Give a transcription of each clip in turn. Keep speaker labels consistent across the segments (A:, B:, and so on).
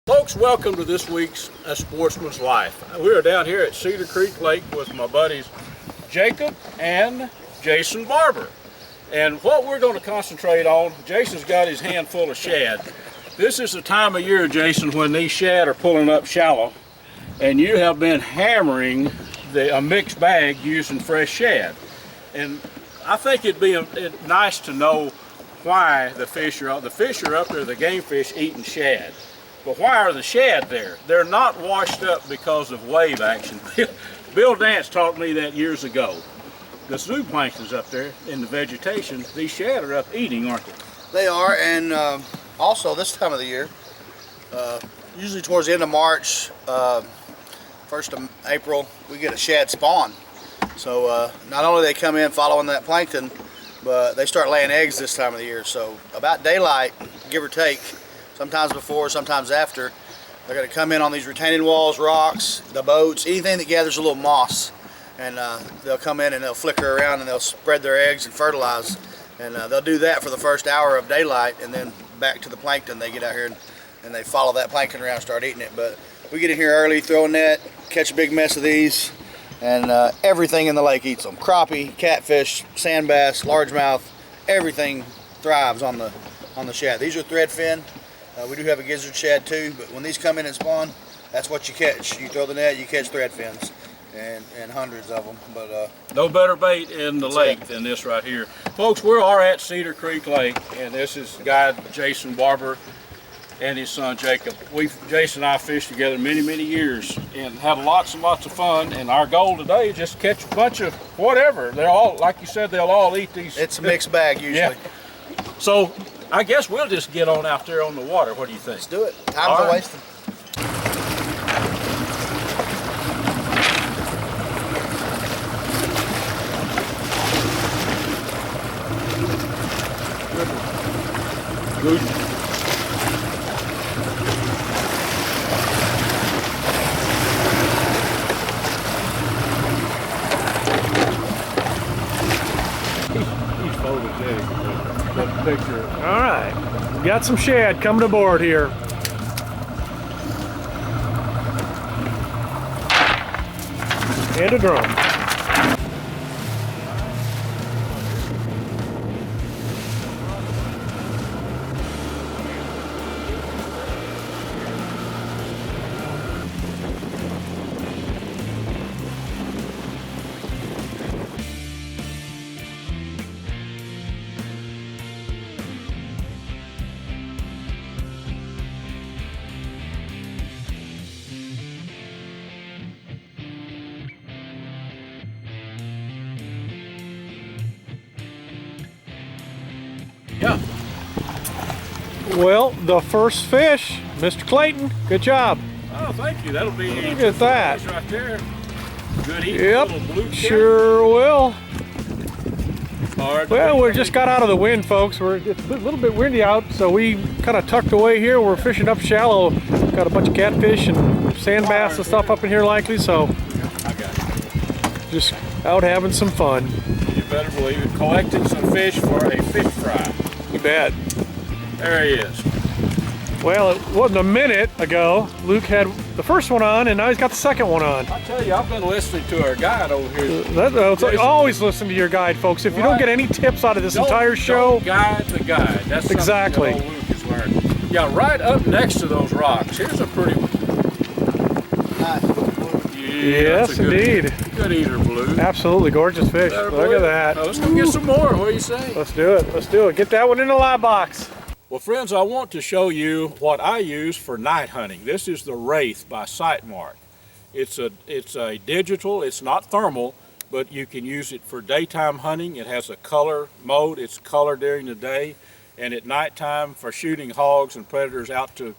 A: Folks, welcome to this week's A Sportsman's Life. We are down here at Cedar Creek Lake with my buddies Jacob and Jason Barber. And what we're going to concentrate on, Jason's got his hand full of shad. This is the time of year, Jason, when these shad are pulling up shallow, and you have been hammering a mixed bag using fresh shad. And I think it'd be nice to know why the fish are up there, the game fish eating shad. But why are the shad there? They're not washed up because of wave action. Bill Dance taught me that years ago. The zooplankton's up there in the vegetation. These shad are up eating, aren't they?
B: They are, and also this time of the year, usually towards the end of March, 1st of April, we get a shad spawn. So not only they come in following that plankton, but they start laying eggs this time of the year. So about daylight, give or take, sometimes before, sometimes after, they're going to come in on these retaining walls, rocks, the boats, anything that gathers a little moss. And they'll come in and they'll flicker around and they'll spread their eggs and fertilize. And they'll do that for the first hour of daylight, and then back to the plankton. They get out here and they follow that plankton around and start eating it. But we get in here early, throw a net, catch a big mess of these, and everything in the lake eats them. Crappie, catfish, sand bass, largemouth, everything thrives on the shad. These are threadfin. We do have a gizzard shad too, but when these come in and spawn, that's what you catch. You throw the net, you catch threadfins, and hundreds of them. But
A: no better bait in the lake than this right here. Folks, we are at Cedar Creek Lake, and this is guide Jason Barber and his son Jacob. Jason and I fished together many years and had lots and lots of fun, and our goal today is just catch a bunch of whatever. They're all, like you said, they'll all eat these.
B: It's a mixed bag usually.
A: Yeah. So I guess we'll just get on out there on the water. What do you think?
B: Let's do it. Time's a wasting.
A: Good. He's photogenic. That picture.
C: All right, we got some shad coming aboard here. And a drum.
A: Yeah.
C: Well, the first fish, Mr. Clayton, good job.
A: Oh, thank you. That'll be
C: Look at that.
A: fish right there. Good eating
C: Yep,
A: little blue
C: sure will.
A: Hard.
C: Well, we just got out of the wind, folks. It's a little bit windy out, so we kind of tucked away here. We're fishing up shallow. Got a bunch of catfish and sand bass and stuff up in here likely, so
A: I got it.
C: just out having some fun.
A: You better believe it. Collecting some fish for a fish fry.
C: You bet.
A: There he is.
C: Well, it wasn't a minute ago. Luke had the first one on, and now he's got the second one on.
A: I tell you, I've been listening to our guide over here.
C: Always listen to your guide, folks. If you don't get any tips out of this entire show,
A: don't guide the guide. That's
C: exactly
A: something that old Luke has learned. Yeah, right up next to those rocks. Here's a pretty one.
B: Nice.
C: Yes,
A: that's a
C: indeed.
A: Good eater, Blue.
C: Absolutely gorgeous fish.
A: There,
C: Look
A: Blue.
C: at that.
A: Now, let's go get some more. What do you say?
C: Let's do it. Let's do it. Get that one in the live box.
A: Well, friends, I want to show you what I use for night hunting. This is the Wraith by Sightmark. It's a digital. It's not thermal, but you can use it for daytime hunting. It has a color mode. It's color during the day, and at nighttime for shooting hogs and predators out to.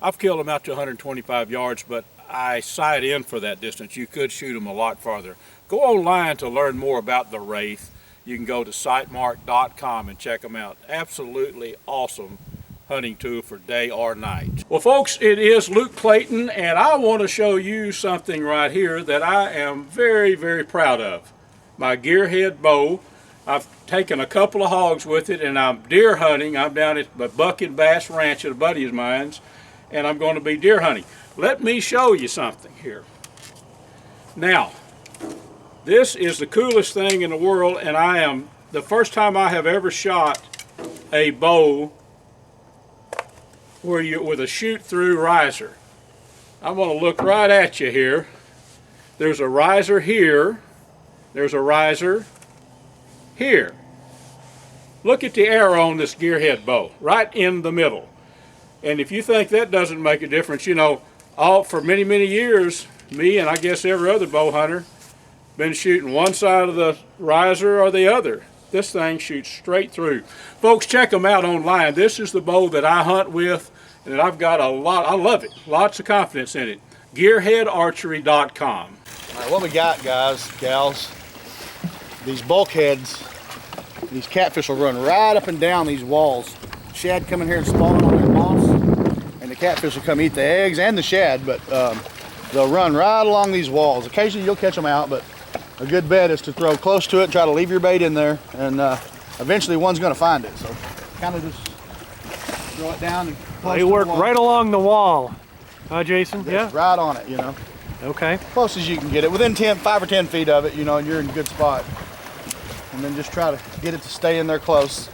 A: I've killed them out to 125 yards, but I sight in for that distance. You could shoot them a lot farther. Go online to learn more about the Wraith. You can go to sightmark.com and check them out. Absolutely awesome hunting tool for day or night. Well, folks, it is Luke Clayton, and I want to show you something right here that I am very, very proud of. My gearhead bow. I've taken a couple of hogs with it, and I'm deer hunting. I'm down at the Bucket Bass Ranch at a buddy of mine's, and I'm going to be deer hunting. Let me show you something here. Now, this is the coolest thing in the world, and I am the first time I have ever shot a bow with a shoot-through riser. I'm going to look right at you here. There's a riser here. There's a riser here. Look at the arrow on this gearhead bow, right in the middle. And if you think that doesn't make a difference, you know, for many, many years, me and I guess every other bow hunter been shooting one side of the riser or the other. This thing shoots straight through. Folks, check them out online. This is the bow that I hunt with, and I've got a lot. I love it. Lots of confidence in it. GearheadArchery.com.
B: All right, what we got, guys, gals, these bulkheads, these catfish will run right up and down these walls. Shad come in here and spawn on their moss, and the catfish will come eat the eggs and the shad, but they'll run right along these walls. Occasionally you'll catch them out, but a good bet is to throw close to it, try to leave your bait in there, and eventually one's going to find it. So kind of just throw it down and close
C: They work right along the wall. Jason?
B: Just
C: yeah?
B: right on it, you know.
C: Okay.
B: Close as you can get it, within 5 or 10 feet of it, you know, and you're in a good spot. And then just try to get it to stay in there close.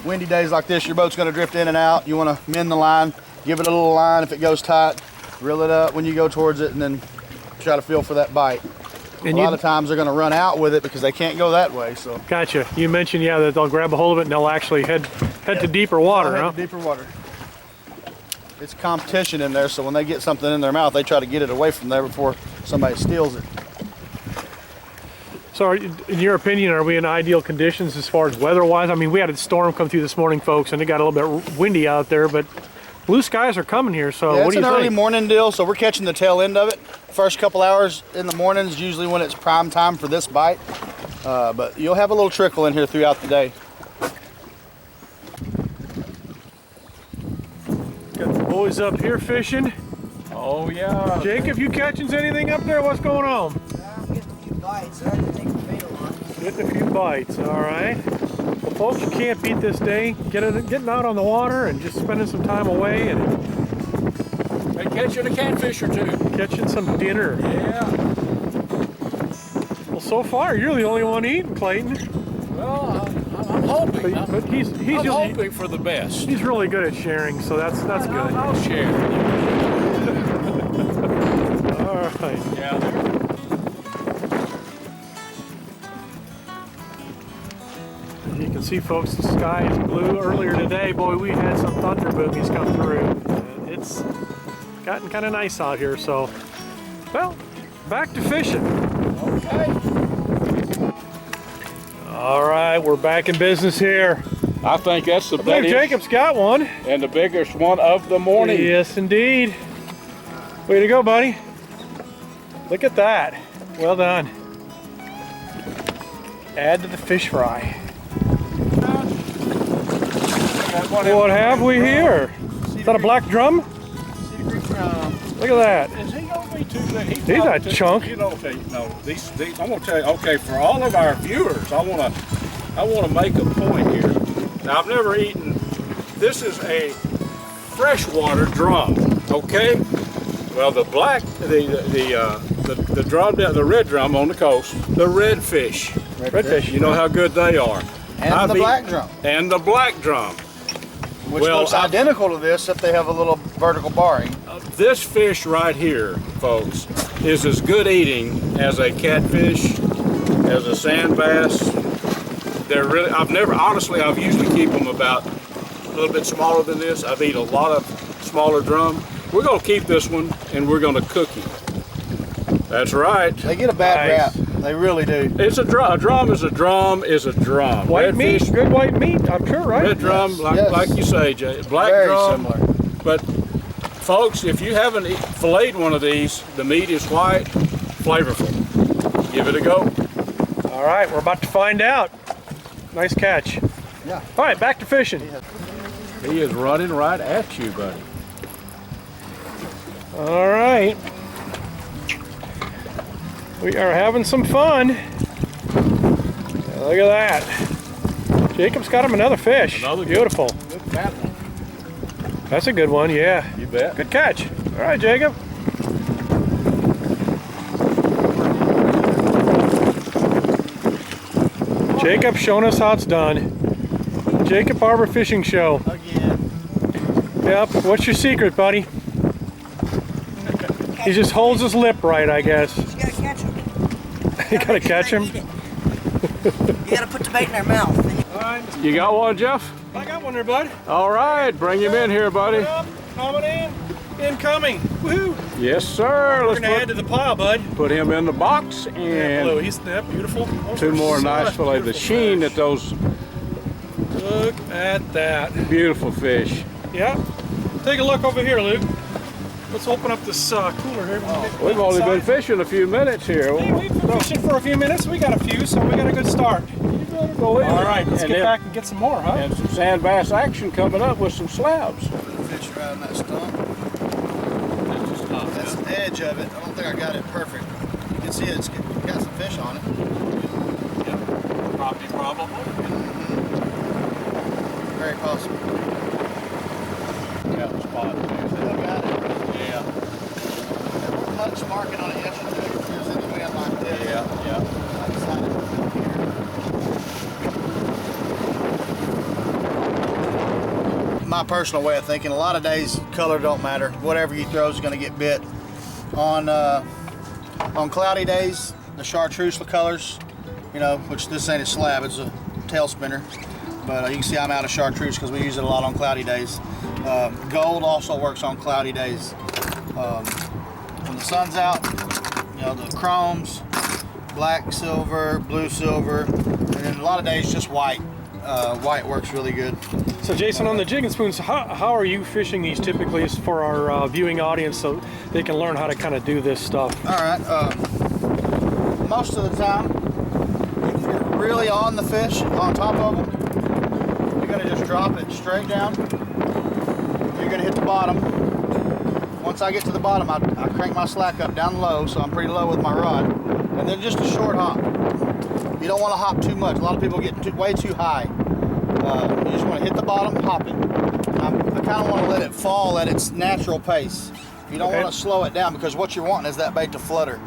B: Windy days like this, your boat's going to drift in and out. You want to mend the line, give it a little line if it goes tight, reel it up when you go towards it, and then try to feel for that bite. And a lot of times they're going to run out with it because they can't go that way. So.
C: Gotcha. You mentioned, yeah, that they'll grab a hold of it and they'll actually head to deeper water, huh?
B: Deeper water. It's competition in there, so when they get something in their mouth, they try to get it away from there before somebody steals it.
C: So, in your opinion, are we in ideal conditions as far as weather-wise? I mean, we had a storm come through this morning, folks, and it got a little bit windy out there, but blue skies are coming here, so
B: yeah,
C: what do you think?
B: It's an early morning deal, so we're catching the tail end of it. First couple hours in the morning is usually when it's prime time for this bite, but you'll have a little trickle in here throughout the day.
C: Got the boys up here fishing.
A: Oh, yeah.
C: Jacob, you catching anything up there? What's going on?
D: I'm getting a few bites. I have to take the bait a lot.
C: Getting a few bites, all right. Well, folks, you can't beat this day. Getting out on the water and just spending some time away and
A: catching a catfish or two.
C: Catching some dinner.
A: Yeah.
C: Well, so far, you're the only one eating, Clayton.
A: Well, I'm hoping.
C: But he's
A: hoping for the best.
C: He's really good at sharing, so that's good.
A: I'll share.
C: All right.
A: Yeah.
C: As you can see, folks, the sky is blue. Earlier today, boy, we had some thunder boomies come through. It's gotten kind of nice out here, so, well, back to fishing.
A: Okay.
C: All right, we're back in business here.
A: I think that's the
C: I believe
A: biggest
C: Jacob's got one.
A: and the biggest one of the morning.
C: Yes, indeed. Way to go, buddy. Look at that. Well done. Add to the fish fry. What have we here? Is that a black drum?
B: Cedar Creek drum.
C: Look at that.
A: Is he gonna be too big?
C: He's a chunk.
A: You know, okay, no, these. I'm gonna tell you. Okay, for all of our viewers, I wanna make a point here. Now, I've never eaten. This is a freshwater drum. Okay. Well, the black, the drum down, the red drum on the coast, the redfish.
C: Redfish.
A: You know how good they are.
B: And the black drum.
A: And the black drum.
B: Which looks identical to this, except they have a little vertical barring.
A: This fish right here, folks, is as good eating as a catfish, as a sand bass. They're really, I've usually keep them about a little bit smaller than this. I've eaten a lot of smaller drum. We're gonna keep this one and we're gonna cook him. That's right.
B: They get a bad rap. They really do.
A: It's a drum. A drum is a drum is a drum.
C: White meat, good white meat, I'm sure, right?
A: Red drum, like you say, Jay. Black
B: Very
A: drum.
B: similar.
A: But folks, if you haven't filleted one of these, the meat is white, flavorful. Give it a go.
C: All right, we're about to find out. Nice catch.
B: Yeah.
C: All right, back to fishing.
A: He is running right at you, buddy.
C: All right. We are having some fun. Look at that. Jacob's got him another fish.
A: Another
C: beautiful.
A: Good fat one.
C: That's a good one, yeah.
A: You bet.
C: Good catch. All right, Jacob. Jacob showing us how it's done. Jacob Barber Fishing Show.
B: Again.
C: Yep. What's your secret, buddy? He just holds his lip right, I guess.
D: You gotta catch them.
C: You gotta catch him.
D: You gotta put the bait in their mouth.
C: All right.
A: You got one, Jeff?
C: I got one there, bud.
A: All right, bring him in here, buddy.
C: Coming in. Incoming. Woohoo.
A: Yes, sir.
C: We're
A: Let's
C: gonna add to the pile, bud.
A: put him in the box
C: Yeah,
A: and
C: blue. He's beautiful. Those
A: two
C: are
A: more nice
C: such
A: fillet. The
C: beautiful
A: sheen
C: fish.
A: at those
C: Look at that.
A: beautiful fish.
C: Yeah. Take a look over here, Luke. Let's open up this cooler here.
A: We've only been fishing a few minutes here.
C: Hey, we've been fishing for a few minutes. We got a few, so we got a good start.
A: All
C: All right, let's get back and get some more, huh?
A: And some sand bass action coming up with some slabs.
B: Put the fish right on that stump. That's the edge of it. I don't think I got it perfect. You can see it's got some fish on it.
A: Probably.
B: Very possible.
A: Got the spot.
B: Still got it.
A: Yeah.
B: Much marking on it yesterday. It was in the wind like this.
A: Yeah.
B: I decided to put it here. My personal way of thinking, a lot of days color don't matter. Whatever you throw is going to get bit. On cloudy days, the chartreuse colors, you know, which this ain't a slab, it's a tail spinner. But you can see I'm out of chartreuse because we use it a lot on cloudy days. Gold also works on cloudy days. When the sun's out, you know, the chromes, black silver, blue silver, and then a lot of days just white. White works really good.
C: So Jason, on the Jigging Spoons, how are you fishing these typically for our viewing audience so they can learn how to kind of do this stuff?
B: All right. Most of the time, if you're really on the fish, on top of them, you're going to just drop it straight down. You're going to hit the bottom. Once I get to the bottom, I crank my slack up down low, so I'm pretty low with my rod. And then just a short hop. You don't want to hop too much. A lot of people get way too high. You just want to hit the bottom, hop it. I kind of want to let it fall at its natural pace. You don't want to slow it down because what you're wanting is that bait to flutter.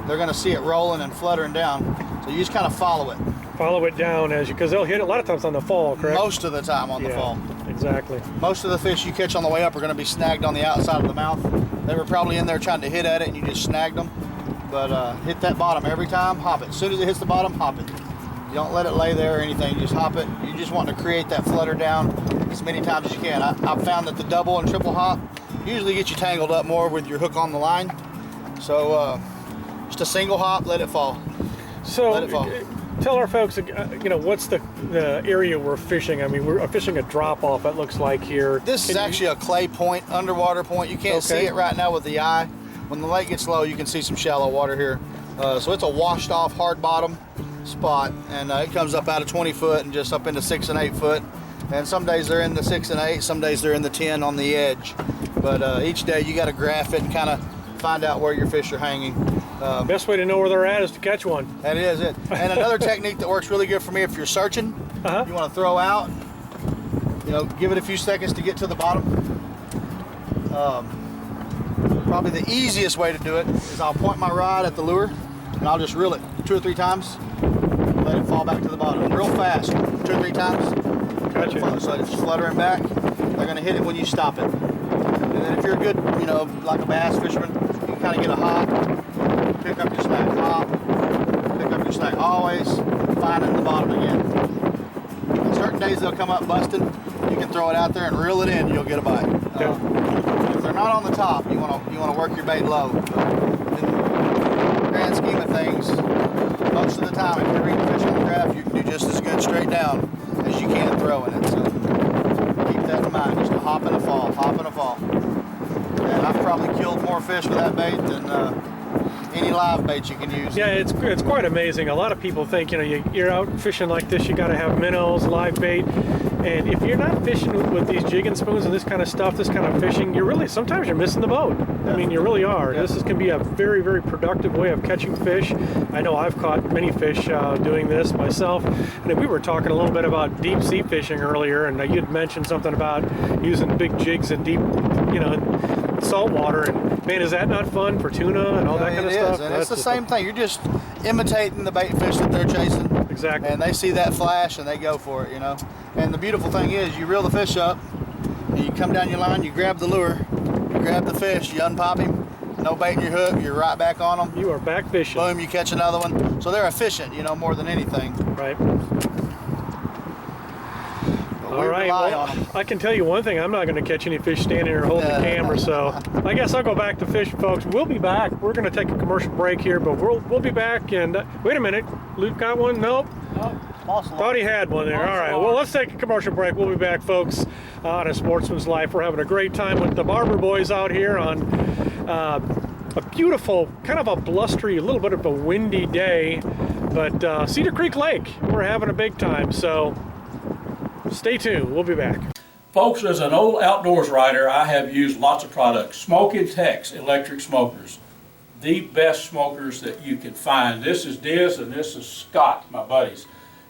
B: They're going to see it rolling and fluttering down. So you just kind of follow it.
C: Follow it down because they'll hit it a lot of times on the fall, correct?
B: Most of the time on the fall.
C: Exactly.
B: Most of the fish you catch on the way up are going to be snagged on the outside of the mouth. They were probably in there trying to hit at it and you just snagged them. But hit that bottom every time, hop it. As soon as it hits the bottom, hop it. You don't let it lay there or anything, you just hop it. You just want to create that flutter down as many times as you can. I've found that the double and triple hop usually get you tangled up more with your hook on the line. So just a single hop, let it fall.
C: So
B: let it fall.
C: Tell our folks, you know, what's the area we're fishing? I mean, we're fishing a drop off, it looks like here.
B: This is actually a clay point, underwater point. You can't see it right now with the eye. When the lake gets low, you can see some shallow water here. So it's a washed off hard bottom spot, and it comes up out of 20 foot and just up into 6 and 8 foot. And some days they're in the 6 and 8, some days they're in the 10 on the edge. But each day you got to graph it and kind of find out where your fish are hanging.
C: Best way to know where they're at is to catch one.
B: That is it. And another technique that works really good for me if you're searching, you want to throw out, you know, give it a few seconds to get to the bottom. Probably the easiest way to do it is I'll point my rod at the lure and I'll just reel it 2 or 3 times, let it fall back to the bottom real fast, 2 or 3 times.
C: Gotcha.
B: So it's fluttering back. They're going to hit it when you stop it. And then if you're a good, you know, like a bass fisherman, you can kind of get a hop, pick up your snack, hop, pick up your snack, always find it in the bottom again. On certain days they'll come up busted, you can throw it out there and reel it in, you'll get a bite. If they're not on the top, you want to work your bait low. In the grand scheme of things, most of the time if you're reading fish on the graph, you can do just as good straight down as you can throwing it. So keep that in mind, just a hop and a fall, hop and a fall. And I've probably killed more fish with that bait than any live bait you can use.
C: Yeah, it's quite amazing. A lot of people think, you know, you're out fishing like this, you got to have minnows, live bait. And if you're not fishing with these jigging spoons and this kind of stuff, this kind of fishing, sometimes you're missing the boat. I mean, you really are.
B: Yeah.
C: This can be a very, very productive way of catching fish. I know I've caught many fish doing this myself. And we were talking a little bit about deep sea fishing earlier, and you'd mentioned something about using big jigs in deep, salt water. And man, is that not fun for tuna and all that kind of stuff?
B: And it's the same thing. You're just imitating the bait fish that they're chasing.
C: Exactly.
B: And they see that flash and they go for it, And the beautiful thing is you reel the fish up and you come down your line, you grab the lure, you grab the fish, you unpop him, no bait in your hook, you're right back on them.
C: You are back fishing.
B: Boom, you catch another one. So they're efficient, more than anything.
C: Right.
B: But
C: All right, well, I can tell you one thing, I'm not going to catch any fish standing here holding the camera, so I guess I'll go back to fishing, folks. We'll be back. We're going to take a commercial break here, but we'll be back. And wait a minute, Luke got one? Nope. Thought he had one there. All right, well, let's take a commercial break. We'll be back, folks, on A Sportsman's Life. We're having a great time with the Barber boys out here on a beautiful, kind of a blustery, a little bit of a windy day, but Cedar Creek Lake, we're having a big time, so stay tuned. We'll be back.
A: Folks, as an old outdoors writer, I have used lots of products. Smoking Tex electric smokers, the best smokers that you can find. This is Diz and this is Scott, my buddies.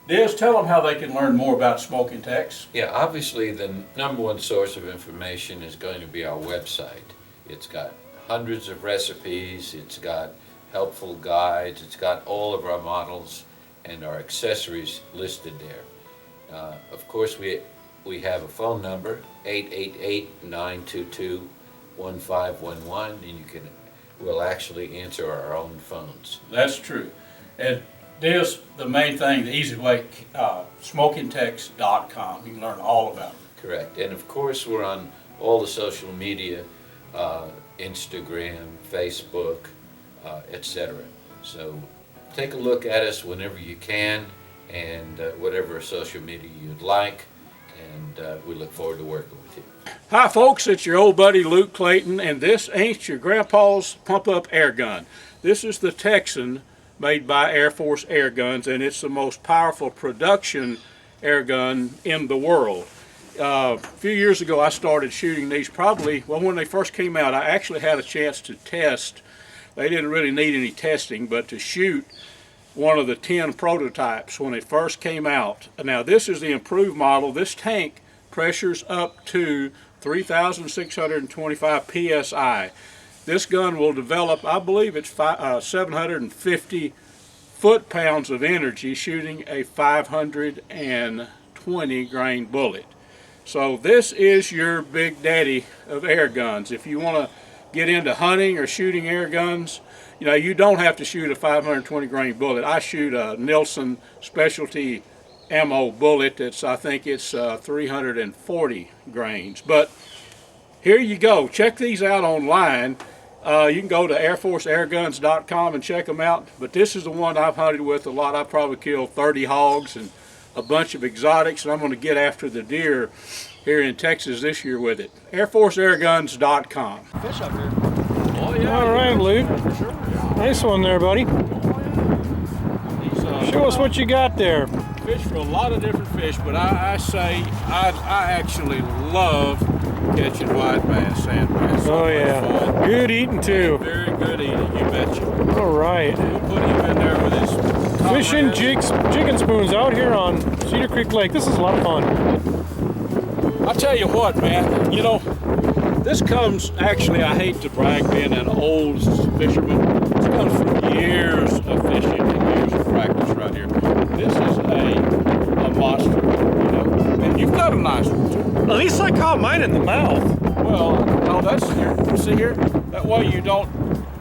A: Diz, tell them how they can learn more about Smoking Tex.
E: Yeah, obviously the number one source of information is going to be our website. It's got hundreds of recipes, it's got helpful guides, it's got all of our models and our accessories listed there. Of course, we have a phone number, 888-922-1511, and we'll actually answer our own phones.
A: That's true. And Diz, the main thing, the easy way, smokingtex.com. You can learn all about it.
E: Correct. And of course, we're on all the social media, Instagram, Facebook, etc. So take a look at us whenever you can, and whatever social media you'd like, and we look forward to working with you.
A: Hi folks, it's your old buddy Luke Clayton, and this ain't your grandpa's pump-up air gun. This is the Texan made by Air Force Air Guns, and it's the most powerful production air gun in the world. A few years ago I started shooting these when they first came out. I actually had a chance to test. They didn't really need any testing, but to shoot one of the 10 prototypes when it first came out. Now this is the improved model. This tank pressures up to 3,625 psi. This gun will develop, I believe it's 750 foot-pounds of energy shooting a 520 grain bullet. So this is your big daddy of air guns. If you want to get into hunting or shooting air guns, you don't have to shoot a 520 grain bullet. I shoot a Nielsen specialty ammo bullet I think it's 340 grains. But here you go. Check these out online. You can go to airforceairguns.com and check them out. But this is the one I've hunted with a lot. I've probably killed 30 hogs and a bunch of exotics, and I'm going to get after the deer here in Texas this year with it. airforceairguns.com.
B: Fish up here.
A: Oh yeah.
C: All right, Luke.
A: Sure.
C: Nice one there, buddy. Show us what you got there.
A: Fish for a lot of different fish, but I actually love catching white bass, sand bass. So
C: Oh yeah,
A: fun.
C: good eating too.
A: Very good eating, you betcha.
C: All right.
A: We'll put him in there with his
C: Fishing
A: comrades.
C: jigging spoons out here on Cedar Creek Lake. This is a lot of fun.
A: I'll tell you what, man, this comes, actually, I hate to brag being an old fisherman, this comes from years of fishing and years of practice right here. This is a monster, and you've got a nice one too.
C: At least I caught mine in the mouth.
A: Well, no, that's here, see here, that way you don't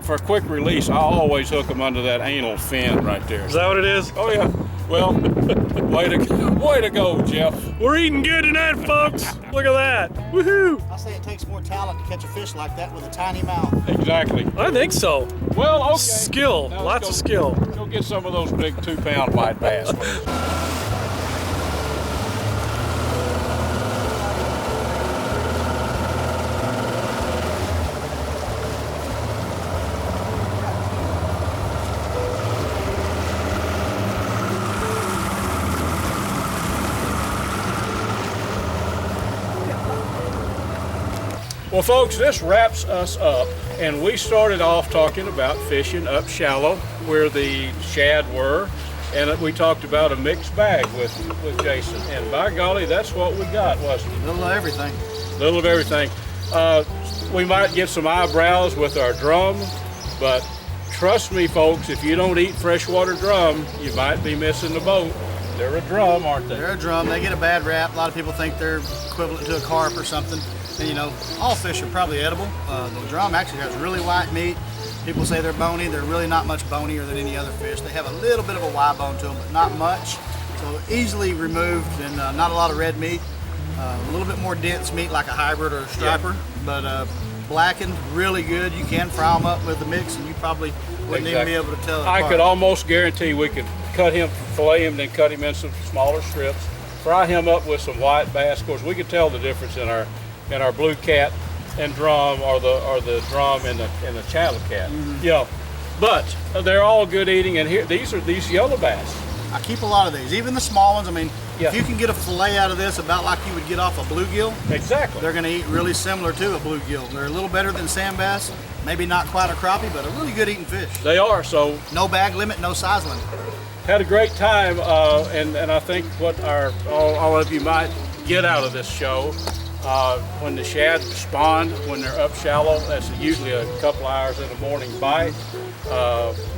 A: for a quick release, I always hook them under that anal fin right there.
C: Is that what it is?
A: Oh yeah. Well, way to go, Jeff.
C: We're eating good tonight, folks. Look at that. Woohoo!
B: I say it takes more talent to catch a fish like that with a tiny mouth.
A: Exactly.
C: I think so.
A: Well, okay.
C: Skill.
A: Now
C: Lots
A: let's
C: of skill.
A: Go get some of those big 2-pound white bass, please. Well, folks, this wraps us up, and we started off talking about fishing up shallow where the shad were, and we talked about a mixed bag with Jason, and by golly, that's what we got, wasn't it?
B: A little of everything.
A: Little of everything. We might get some eyebrows with our drum, but trust me, folks, if you don't eat freshwater drum, you might be missing the boat. They're a drum, aren't they?
B: They're a drum. They get a bad rap. A lot of people think they're equivalent to a carp or something. And, you know, all fish are probably edible. The drum actually has really white meat. People say they're bony. They're really not much bonier than any other fish. They have a little bit of a Y bone to them, but not much. So easily removed and not a lot of red meat. A little bit more dense meat like a hybrid or a striper. Yeah. But blackened, really good. You can fry them up with the mix and you probably wouldn't even be able to tell it apart.
A: I could almost guarantee we could cut him, fillet him, then cut him in some smaller strips, fry him up with some white bass. Of course, we could tell the difference in our blue cat and drum, or the drum and the channel cat.
B: Mm-hmm.
A: You know, but they're all good eating. And here, these yellow bass.
B: I keep a lot of these, even the small ones. I mean,
A: Yeah.
B: if you can get a fillet out of this about like you would get off a bluegill,
A: Exactly.
B: they're going to eat really similar to a bluegill. They're a little better than sand bass, maybe not quite a crappie, but a really good eating fish.
A: They are. So
B: No bag limit, no size limit.
A: had a great time, and I think what all of you might get out of this show, when the shad spawn, when they're up shallow, that's usually a couple hours in the morning bite.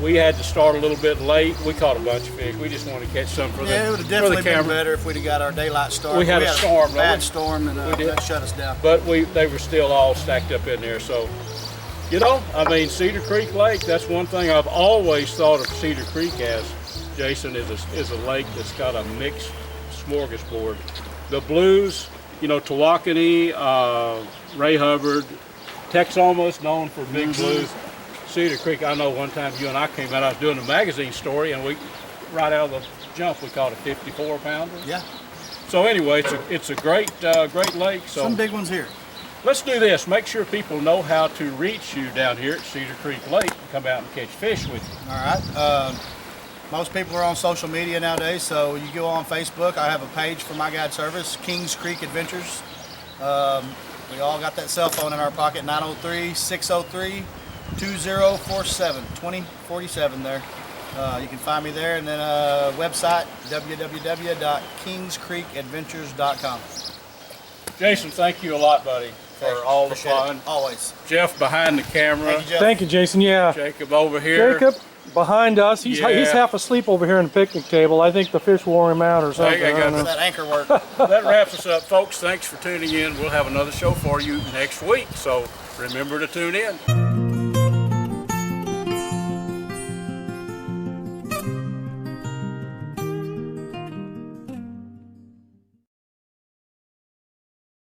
A: We had to start a little bit late. We caught a bunch of fish. We just wanted to catch some for
B: Yeah, it would have
A: the
B: definitely been
A: camera.
B: better if we'd have got our daylight start.
A: We had a storm, though.
B: bad storm, and
A: We did.
B: that shut us down.
A: But they were still all stacked up in there. So, you know, I mean, Cedar Creek Lake, that's one thing I've always thought of Cedar Creek as, Jason, is a lake that's got a mixed smorgasbord. The blues, you know, Tawakoni, Ray Hubbard, Texoma's known for big blues. Cedar Creek, I know one time you and I came out, I was doing a magazine story, and right out of the jump, we caught a 54-pounder.
B: Yeah,
A: So anyway, it's a great lake. So
B: some big ones here.
A: let's do this. Make sure people know how to reach you down here at Cedar Creek Lake and come out and catch fish with you.
B: All right. Most people are on social media nowadays, so you go on Facebook. I have a page for my guide service, Kings Creek Adventures. We all got that cell phone in our pocket, 903-603-2047, 2047 there. You can find me there, and then website, www.kingscreekadventures.com.
A: Jason, thank you a lot, buddy, for all the
B: Appreciate it.
A: fun.
B: Always.
A: Jeff behind the camera.
B: Thank you, Jeff.
C: Thank you, Jason. Yeah.
A: Jacob over here.
C: Jacob behind us. He's
A: Yeah.
C: half asleep over here on the picnic table. I think the fish wore him out or something.
A: I
C: I
A: got
C: don't know.
B: That anchor work.
A: That wraps us up, folks. Thanks for tuning in. We'll have another show for you next week, so remember to tune in.